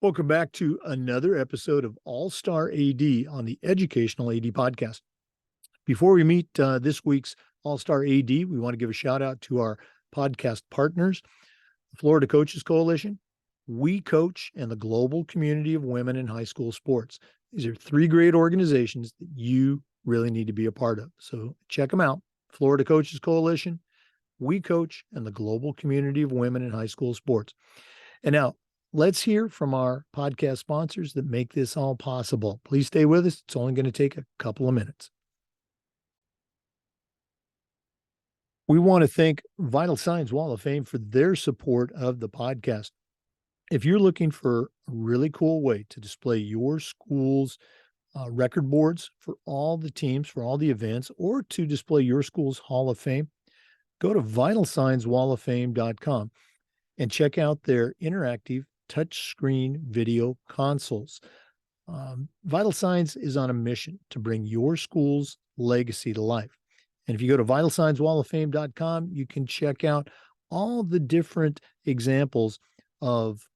Welcome back to another episode of All Star AD on the Educational AD Podcast. Before we meet this week's All Star AD, we want to give a shout out to our podcast partners, the Florida Coaches Coalition, We Coach, and the Global Community of Women in High School Sports. These are three great organizations that you really need to be a part of. So check them out: Florida Coaches Coalition, We Coach, and the Global Community of Women in High School Sports. And now, let's hear from our podcast sponsors that make this all possible. Please stay with us. It's only going to take a couple of minutes. We want to thank Vital Signs Wall of Fame for their support of the podcast. If you're looking for a really cool way to display your school's record boards for all the teams, for all the events, or to display your school's Hall of Fame, go to vitalsignswalloffame.com and check out their interactive touchscreen video consoles. Vital Signs is on a mission to bring your school's legacy to life. And if you go to vitalsignswalloffame.com, you can check out all the different examples of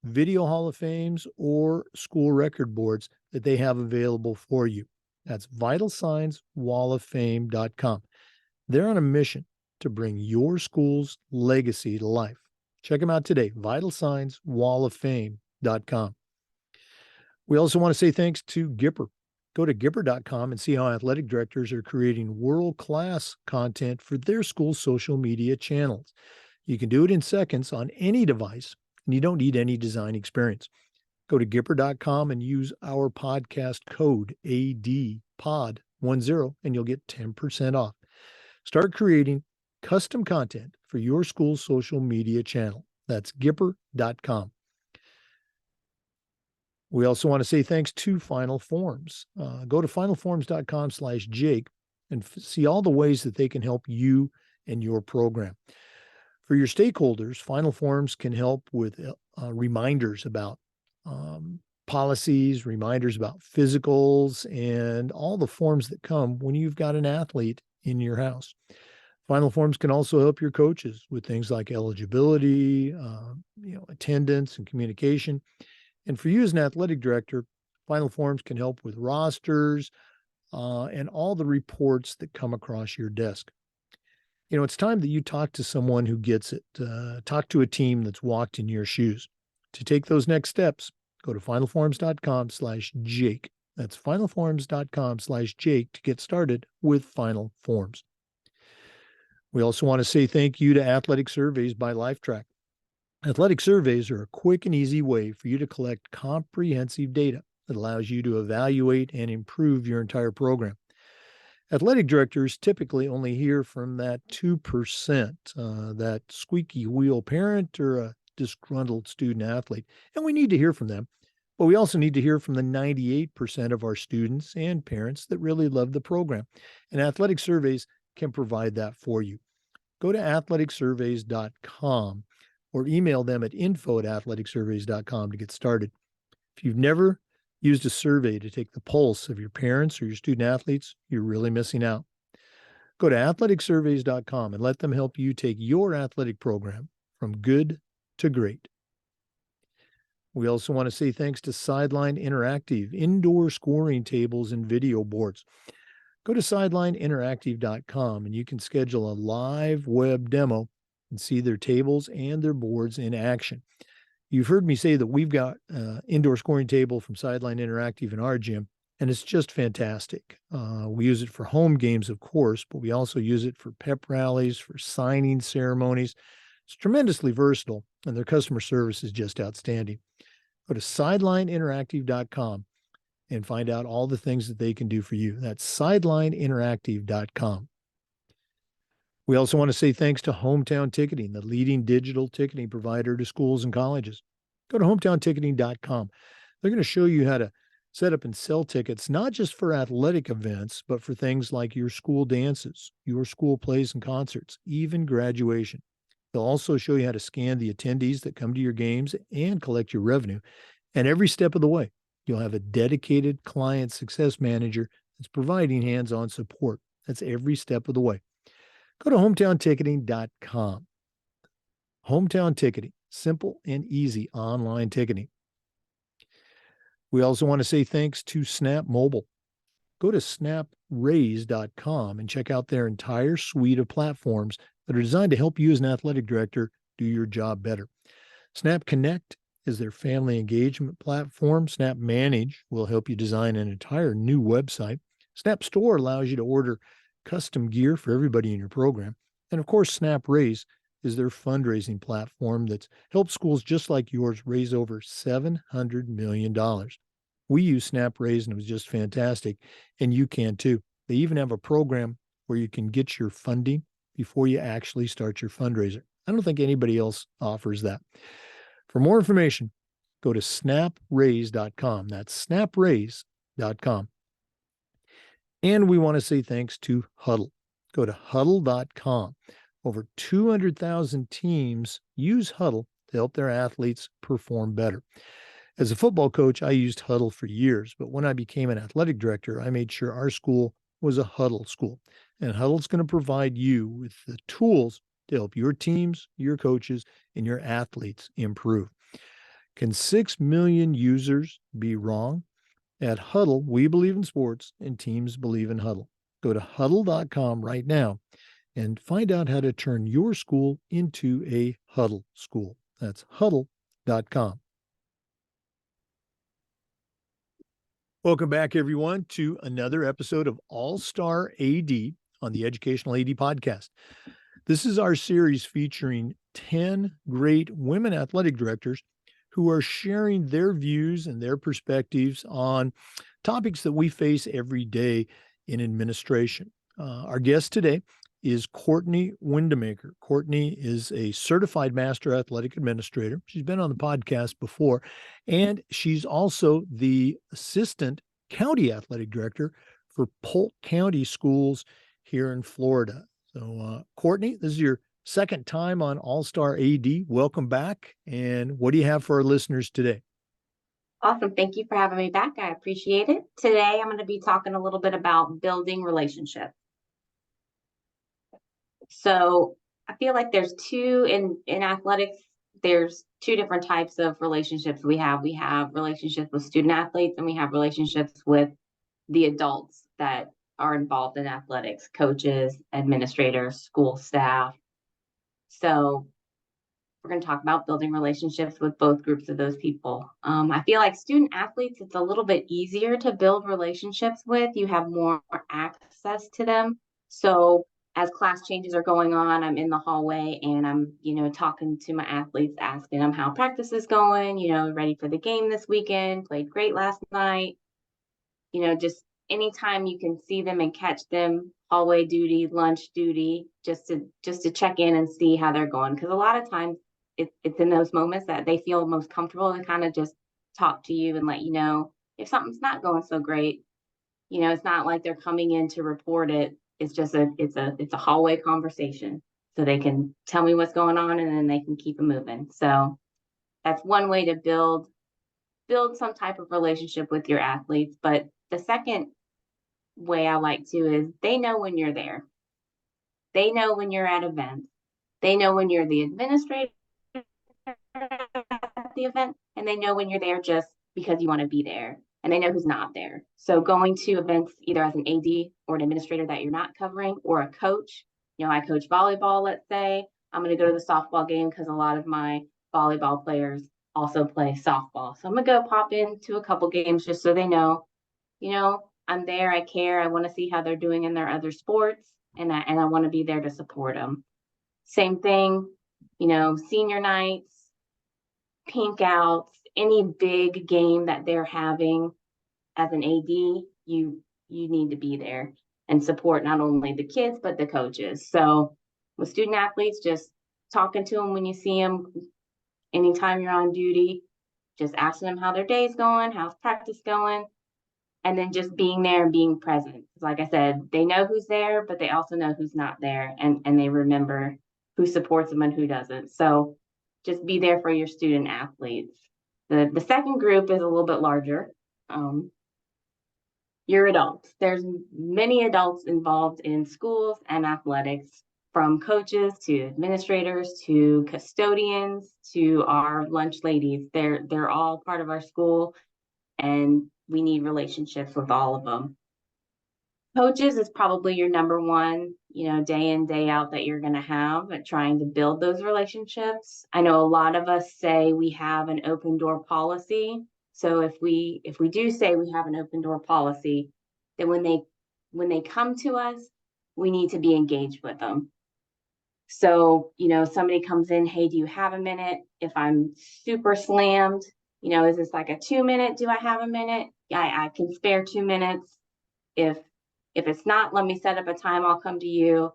video Hall of Fames or school record boards that they have available for you. That's vitalsignswalloffame.com. They're on a mission to bring your school's legacy to life. Check them out today, vitalsignswalloffame.com. We also want to say thanks to Gipper. Go to Gipper.com and see how athletic directors are creating world-class content for their school's social media channels. You can do it in seconds on any device, and you don't need any design experience. Go to Gipper.com and use our podcast code ADPOD10, and you'll get 10% off. Start creating custom content for your school's social media channel. That's Gipper.com. We also want to say thanks to Final Forms. Go to finalforms.com/Jake and see all the ways that they can help you and your program. For your stakeholders, Final Forms can help with reminders about policies, reminders about physicals, and all the forms that come when you've got an athlete in your house. Final Forms can also help your coaches with things like eligibility, attendance, and communication. And for you as an athletic director, Final Forms can help with rosters and all the reports that come across your desk. It's time that you talk to someone who gets it. Talk to a team that's walked in your shoes. To take those next steps, go to finalforms.com/Jake. That's finalforms.com/Jake to get started with Final Forms. We also want to say thank you to Athletic Surveys by LifeTrack. Athletic surveys are a quick and easy way for you to collect comprehensive data that allows you to evaluate and improve your entire program. Athletic directors typically only hear from that 2%, that squeaky wheel parent or a disgruntled student athlete, and we need to hear from them. But we also need to hear from the 98% of our students and parents that really love the program. And athletic surveys can provide that for you. Go to athleticsurveys.com or email them at info@athleticsurveys.com to get started. If you've never used a survey to take the pulse of your parents or your student athletes, you're really missing out. Go to athleticsurveys.com and let them help you take your athletic program from good to great. We also want to say thanks to Sideline Interactive, indoor scoring tables and video boards. Go to sidelineinteractive.com and you can schedule a live web demo and see their tables and their boards in action. You've heard me say that we've got an indoor scoring table from Sideline Interactive in our gym, and it's just fantastic. We use it for home games, of course, but we also use it for pep rallies, for signing ceremonies. It's tremendously versatile, and their customer service is just outstanding. Go to sidelineinteractive.com and find out all the things that they can do for you. That's sidelineinteractive.com. We also want to say thanks to Hometown Ticketing, the leading digital ticketing provider to schools and colleges. Go to hometownticketing.com. They're going to show you how to set up and sell tickets, not just for athletic events, but for things like your school dances, your school plays and concerts, even graduation. They'll also show you how to scan the attendees that come to your games and collect your revenue. And every step of the way, you'll have a dedicated client success manager that's providing hands-on support. That's every step of the way. Go to hometownticketing.com. Hometown Ticketing, simple and easy online ticketing. We also want to say thanks to Snap Mobile. Go to snapraise.com and check out their entire suite of platforms that are designed to help you as an athletic director do your job better. Snap Connect is their family engagement platform. Snap Manage will help you design an entire new website. Snap Store allows you to order custom gear for everybody in your program. And of course, Snap Raise is their fundraising platform that's helped schools just like yours raise over $700 million. We use Snap Raise and it was just fantastic, and you can too. They even have a program where you can get your funding before you actually start your fundraiser. I don't think anybody else offers that. For more information, go to snapraise.com. That's snapraise.com. And we want to say thanks to Huddle. Go to huddle.com. Over 200,000 teams use Huddle to help their athletes perform better. As a football coach, I used Huddle for years, but when I became an athletic director, I made sure our school was a Huddle school. And Huddle's going to provide you with the tools to help your teams, your coaches, and your athletes improve. Can 6 million users be wrong? At Huddle, we believe in sports and teams believe in Huddle. Go to huddle.com right now and find out how to turn your school into a Huddle school. That's huddle.com. Welcome back, everyone, to another episode of All-Star AD on the Educational AD Podcast. This is our series featuring 10 great women athletic directors who are sharing their views and their perspectives on topics that we face every day in administration. Our guest today is Courtnay Windemaker. Courtnay is a certified master athletic administrator. She's been on the podcast before, and she's also the assistant county athletic director for Polk County Schools here in Florida. So, Courtnay, this is your second time on All-Star AD. Welcome back. And what do you have for our listeners today? Awesome. Thank you for having me back. I appreciate it. Today, I'm going to be talking a little bit about building relationships. So I feel like there's in athletics, there's two different types of relationships we have. We have relationships with student athletes and we have relationships with the adults that are involved in athletics, coaches, administrators, school staff. So we're going to talk about building relationships with both groups of those people. I feel like student athletes, it's a little bit easier to build relationships with. You have more access to them. So as class changes are going on, I'm in the hallway and I'm, talking to my athletes, asking them how practice is going, ready for the game this weekend, played great last night. Just anytime you can see them and catch them, hallway duty, lunch duty, just to check in and see how they're going. Because a lot of times it's in those moments that they feel most comfortable to kind of just talk to you and let you know if something's not going so great. It's not like they're coming in to report it. It's just it's a hallway conversation, so they can tell me what's going on and then they can keep it moving. So that's one way to build some type of relationship with your athletes. But the second way I like to is they know when you're there. They know when you're at events. They know when you're the administrator at the event, and they know when you're there just because you want to be there, and they know who's not there. So going to events either as an AD or an administrator that you're not covering, or a coach. I coach volleyball, let's say. I'm going to go to the softball game because a lot of my volleyball players also play softball. So I'm going to go pop into a couple games just so they know, I'm there, I care, I want to see how they're doing in their other sports, and I want to be there to support them. Same thing, senior nights, pink outs, any big game that they're having as an AD, you need to be there and support not only the kids, but the coaches. So with student athletes, just talking to them when you see them, anytime you're on duty, just asking them how their day's going, how's practice going, and then just being there and being present. Like I said, they know who's there, but they also know who's not there, and they remember who supports them and who doesn't. So just be there for your student athletes. The second group is a little bit larger. Your adults. There's many adults involved in schools and athletics, from coaches to administrators to custodians to our lunch ladies. They're all part of our school, and we need relationships with all of them. Coaches is probably your number one, day in, day out that you're going to have at trying to build those relationships. I know a lot of us say we have an open door policy. So if we do say we have an open door policy, then when they come to us, we need to be engaged with them. So, somebody comes in, hey, do you have a minute? If I'm super slammed, is this like a 2 minute? Do I have a minute? I can spare 2 minutes. If it's not, let me set up a time. I'll come to you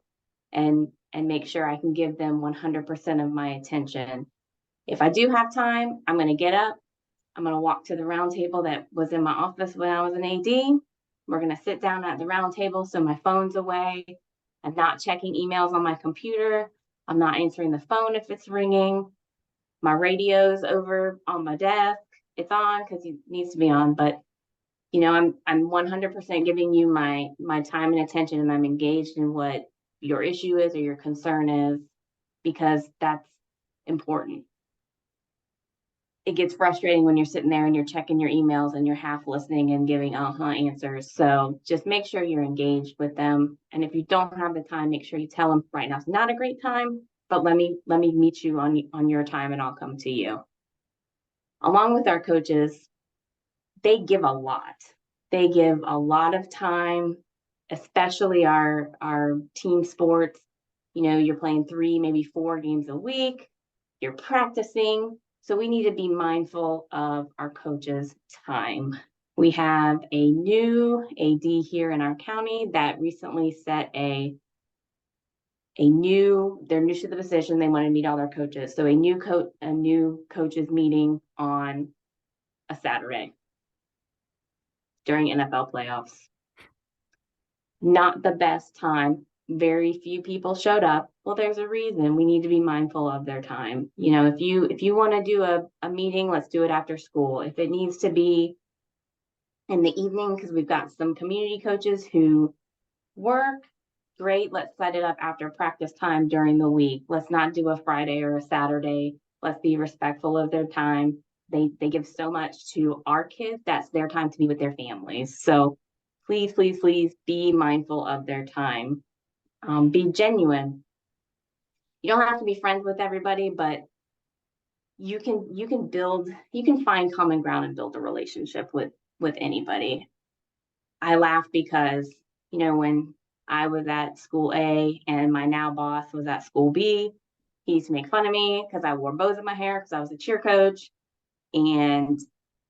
and make sure I can give them 100% of my attention. If I do have time, I'm going to get up. I'm going to walk to the round table that was in my office when I was an AD. We're going to sit down at the round table so my phone's away. I'm not checking emails on my computer. I'm not answering the phone if it's ringing. My radio's over on my desk. It's on because it needs to be on, but I'm 100% giving you my time and attention, and I'm engaged in what your issue is or your concern is, because that's important. It gets frustrating when you're sitting there and you're checking your emails and you're half listening and giving answers. So just make sure you're engaged with them. And if you don't have the time, make sure you tell them right now it's not a great time, but let me meet you on your time and I'll come to you. Along with our coaches, they give a lot. They give a lot of time, especially our team sports. You're playing 3, maybe 4 games a week. You're practicing. So we need to be mindful of our coaches' time. We have a new AD here in our county that recently set they're new to the position. They want to meet all their coaches. So a new coaches meeting on a Saturday during NFL playoffs. Not the best time. Very few people showed up. Well, there's a reason. We need to be mindful of their time. If you want to do a meeting, let's do it after school. If it needs to be in the evening, because we've got some community coaches who work, great. Let's set it up after practice time during the week. Let's not do a Friday or a Saturday. Let's be respectful of their time. They give so much to our kids. That's their time to be with their families. So please, please, please be mindful of their time. Be genuine. You don't have to be friends with everybody, but you can find common ground and build a relationship with anybody. I laugh because, when I was at school A and my now boss was at school B, he used to make fun of me because I wore bows in my hair because I was a cheer coach. And,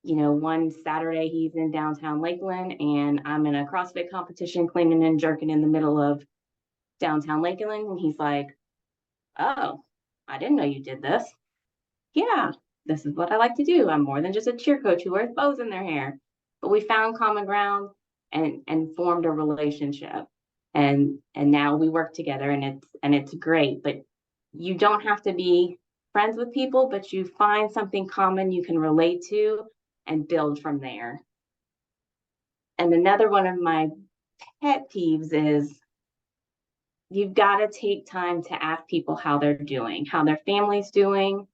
one Saturday he's in downtown Lakeland and I'm in a CrossFit competition, cleaning and jerking in the middle of downtown Lakeland. And he's like, oh, I didn't know you did this. Yeah, this is what I like to do. I'm more than just a cheer coach who wears bows in their hair. But we found common ground and formed a relationship. And now we work together and it's great. But you don't have to be friends with people, but you find something common you can relate to and build from there. And another one of my pet peeves is you've got to take time to ask people how they're doing, how their family's doing.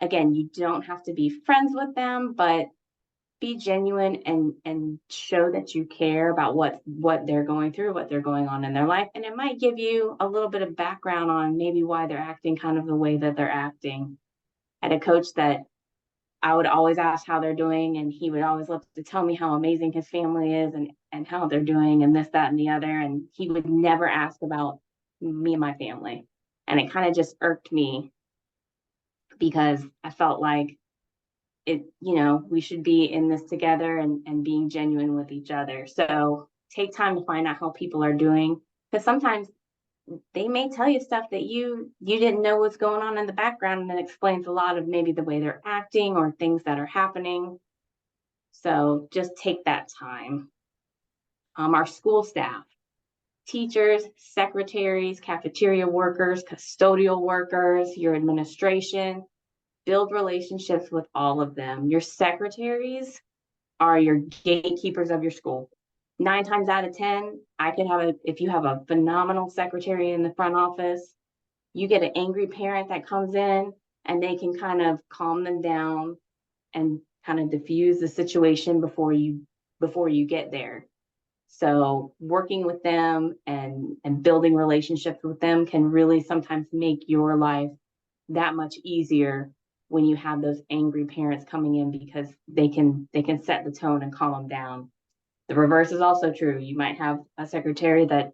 Again, you don't have to be friends with them, but be genuine and show that you care about what they're going through, what they're going on in their life. And it might give you a little bit of background on maybe why they're acting kind of the way that they're acting. I had a coach that I would always ask how they're doing, and he would always love to tell me how amazing his family is and how they're doing and this, that, and the other. And he would never ask about me and my family. And it kind of just irked me because I felt like we should be in this together and being genuine with each other. So take time to find out how people are doing, because sometimes they may tell you stuff that you didn't know what's going on in the background, and it explains a lot of maybe the way they're acting or things that are happening. So just take that time. Our school staff, teachers, secretaries, cafeteria workers, custodial workers, your administration, build relationships with all of them. Your secretaries are your gatekeepers of your school. 9 times out of 10, if you have a phenomenal secretary in the front office, you get an angry parent that comes in and they can kind of calm them down and kind of diffuse the situation before you get there. So working with them and building relationships with them can really sometimes make your life that much easier when you have those angry parents coming in, because they can set the tone and calm them down. The reverse is also true. You might have a secretary that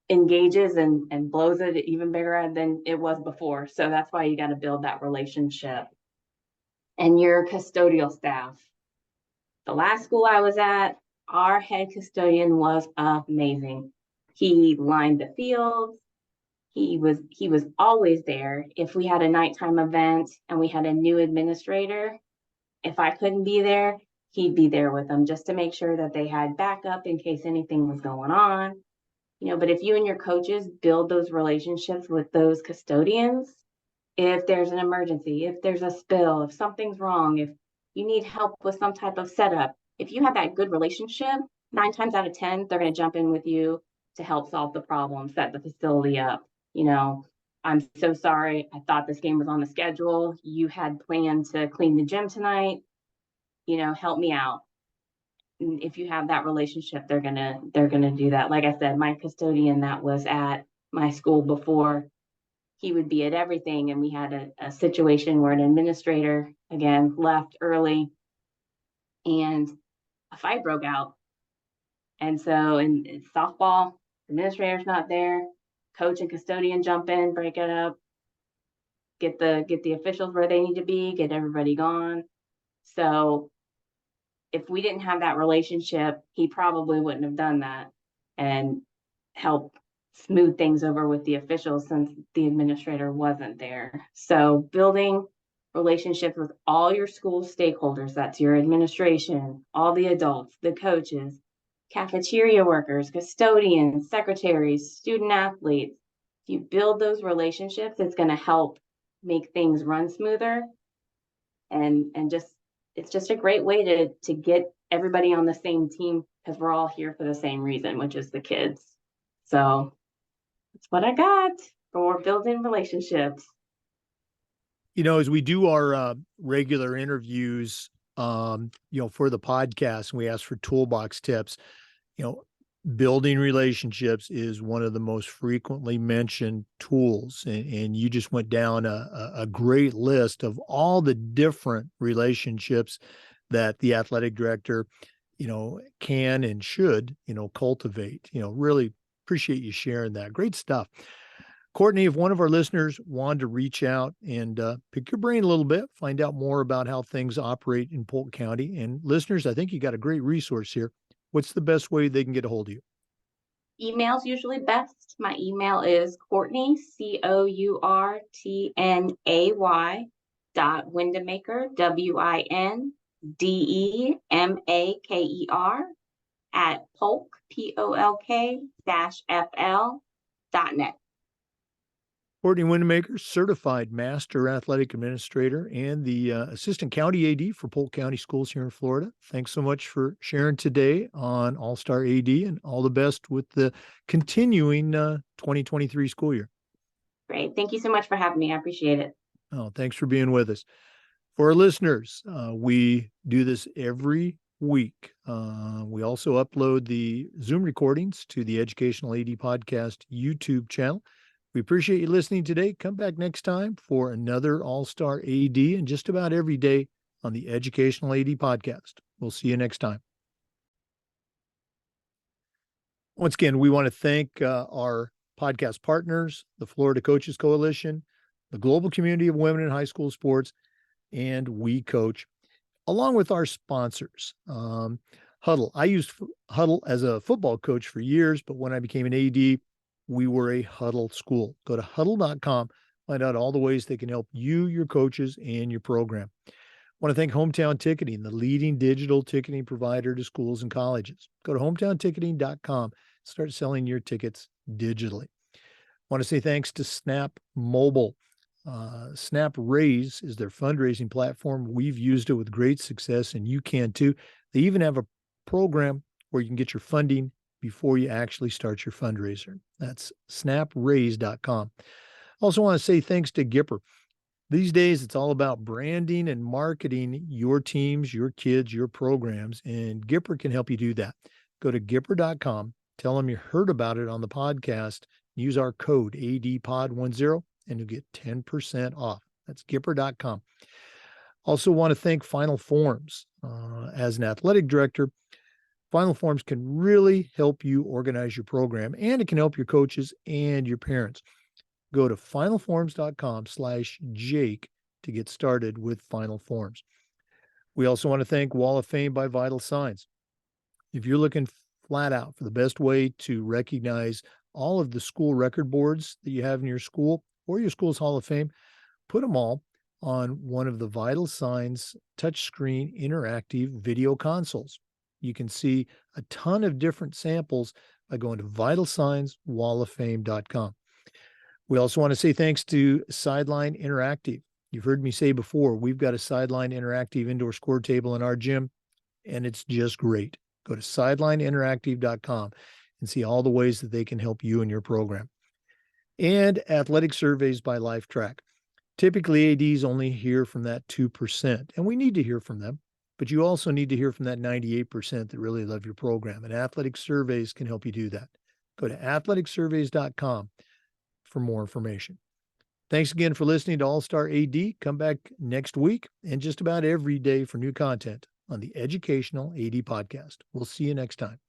engages and blows it even bigger than it was before. So that's why you got to build that relationship. And your custodial staff. The last school I was at, our head custodian was amazing. He lined the fields. He was always there. If we had a nighttime event and we had a new administrator, if I couldn't be there, he'd be there with them just to make sure that they had backup in case anything was going on. But if you and your coaches build those relationships with those custodians, if there's an emergency, if there's a spill, if something's wrong, if you need help with some type of setup, if you have that good relationship, 9 times out of 10, they're going to jump in with you to help solve the problem, set the facility up. I'm so sorry. I thought this game was on the schedule. You had planned to clean the gym tonight. Help me out. And if you have that relationship, they're gonna do that. Like I said, my custodian that was at my school before, he would be at everything, and we had a situation where an administrator again left early, and a fight broke out. And so in softball, administrator's not there, coach and custodian jump in, break it up, get the officials where they need to be, get everybody gone. So if we didn't have that relationship, he probably wouldn't have done that and help smooth things over with the officials, since the administrator wasn't there. So building relationships with all your school stakeholders, that's your administration, all the adults, the coaches, cafeteria workers, custodians, secretaries, student athletes. If you build those relationships, it's going to help make things run smoother, and it's just a great way to get everybody on the same team, because we're all here for the same reason, which is the kids. So that's what I got for building relationships. As we do our regular interviews, for the podcast, and we ask for toolbox tips, building relationships is one of the most frequently mentioned tools. And you just went down a great list of all the different relationships that the athletic director, can and should, cultivate. Really appreciate you sharing that. Great stuff. Courtney, if one of our listeners wanted to reach out and pick your brain a little bit, find out more about how things operate in Polk County, and listeners, I think you got a great resource here. What's the best way they can get a hold of you? Email's usually best. My email is Courtnay, COURTNAY .Windemaker, WINDEMAKER @Polk, POLK-FL.net. Courtnay Windemaker, certified master athletic administrator and the assistant county AD for Polk County Schools here in Florida. Thanks so much for sharing today on All-Star AD, and all the best with the continuing 2023 school year. Great. Thank you so much for having me. I appreciate it. Oh, thanks for being with us. For our listeners, we do this every week. We also upload the Zoom recordings to the Educational AD Podcast YouTube channel. We appreciate you listening today. Come back next time for another All-Star AD, and just about every day on the Educational AD Podcast. We'll see you next time. Once again, we want to thank our podcast partners, the Florida Coaches Coalition, the Global Community of Women in High School Sports, and We Coach, along with our sponsors. Huddle. I used Huddle as a football coach for years, but when I became an AD, we were a Huddle school. Go to huddle.com, find out all the ways they can help you, your coaches, and your program. I want to thank Hometown Ticketing, the leading digital ticketing provider to schools and colleges. Go to hometownticketing.com, start selling your tickets digitally. I want to say thanks to Snap Mobile. Snap Raise is their fundraising platform. We've used it with great success, and you can too. They even have a program where you can get your funding before you actually start your fundraiser. That's snapraise.com. Also want to say thanks to Gipper. These days, it's all about branding and marketing your teams, your kids, your programs, and Gipper can help you do that. Go to Gipper.com, tell them you heard about it on the podcast, use our code ADPOD10, and you'll get 10% off. That's Gipper.com. Also want to thank Final Forms. As an athletic director, Final Forms can really help you organize your program, and it can help your coaches and your parents. Go to finalforms.com/Jake to get started with Final Forms. We also want to thank Wall of Fame by Vital Signs. If you're looking flat out for the best way to recognize all of the school record boards that you have in your school or your school's Hall of Fame, put them all on one of the Vital Signs touchscreen interactive video consoles. You can see a ton of different samples by going to vitalsignswalloffame.com. We also want to say thanks to Sideline Interactive. You've heard me say before, we've got a Sideline Interactive indoor score table in our gym, and it's just great. Go to sidelineinteractive.com and see all the ways that they can help you in your program. And Athletic Surveys by LifeTrack. Typically, ADs only hear from that 2%, and we need to hear from them, but you also need to hear from that 98% that really love your program, and Athletic Surveys can help you do that. Go to athleticsurveys.com for more information. Thanks again for listening to All-Star AD. Come back next week and just about every day for new content on the Educational AD Podcast. We'll see you next time.